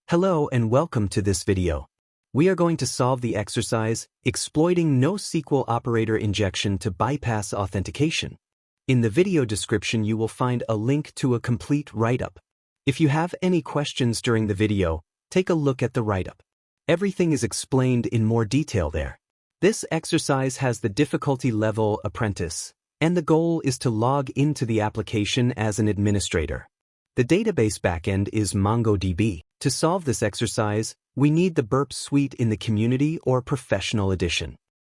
Hello and welcome to this video. We are going to solve the exercise, exploiting NoSQL operator injection to bypass authentication. In the video description you will find a link to a complete write-up. If you have any questions during the video, take a look at the write-up. Everything is explained in more detail there. This exercise has the difficulty level Apprentice, and the goal is to log into the application as an administrator. The database backend is MongoDB. To solve this exercise, we need the Burp Suite in the Community or Professional edition.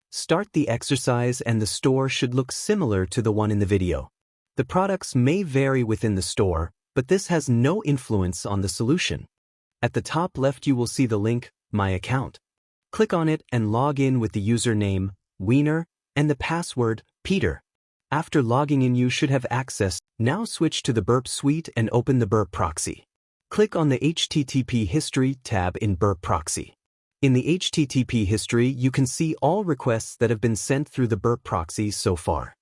Start the exercise and the store should look similar to the one in the video. The products may vary within the store, but this has no influence on the solution. At the top left you will see the link, My Account. Click on it and log in with the username, Wiener, and the password, Peter. After logging in you should have access. Now switch to the Burp Suite and open the Burp proxy. Click on the HTTP History tab in Burp Proxy. In the HTTP History you can see all requests that have been sent through the Burp proxy so far.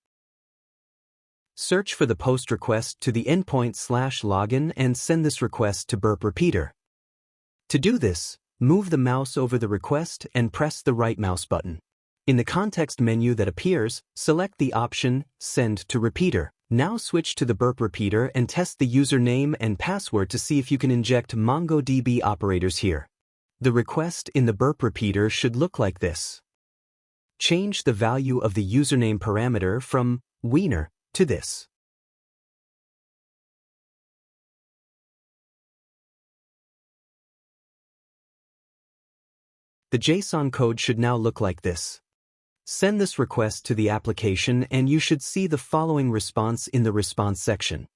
Search for the post request to the endpoint/login and send this request to Burp Repeater. To do this, move the mouse over the request and press the right mouse button. In the context menu that appears, select the option Send to Repeater. Now switch to the Burp Repeater and test the username and password to see if you can inject MongoDB operators here. The request in the Burp Repeater should look like this. Change the value of the username parameter from wiener to this. The JSON code should now look like this. Send this request to the application and you should see the following response in the response section.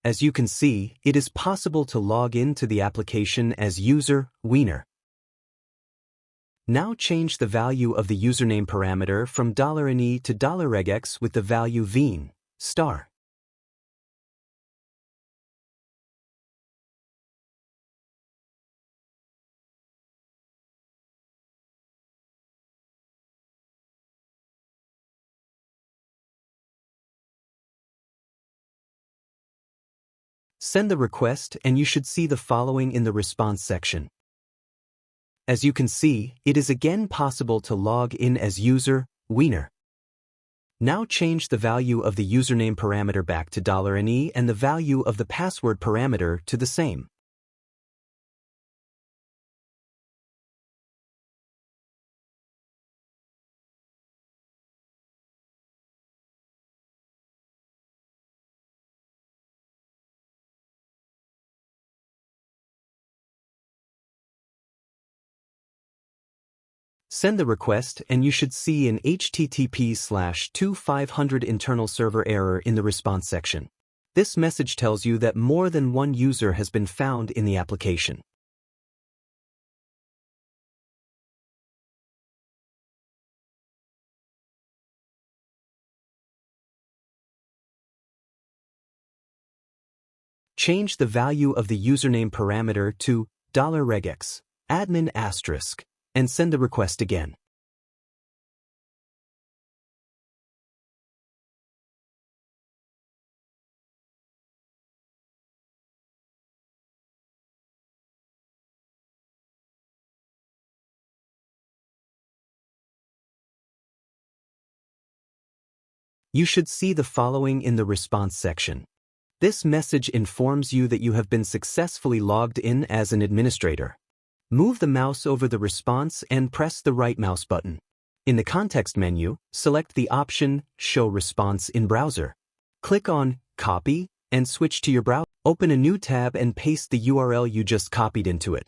As you can see, it is possible to log into the application as user, wiener. Now change the value of the username parameter from $ne to $regex with the value veen, star. Send the request and you should see the following in the response section. As you can see, it is again possible to log in as user, wiener. Now change the value of the username parameter back to $ne and the value of the password parameter to the same. Send the request and you should see an HTTP/2500 internal server error in the response section. This message tells you that more than one user has been found in the application. Change the value of the username parameter to $regex, admin asterisk, and send the request again. You should see the following in the response section. This message informs you that you have been successfully logged in as an administrator. Move the mouse over the response and press the right mouse button. In the context menu, select the option Show Response in Browser. Click on Copy and switch to your browser. Open a new tab and paste the URL you just copied into it.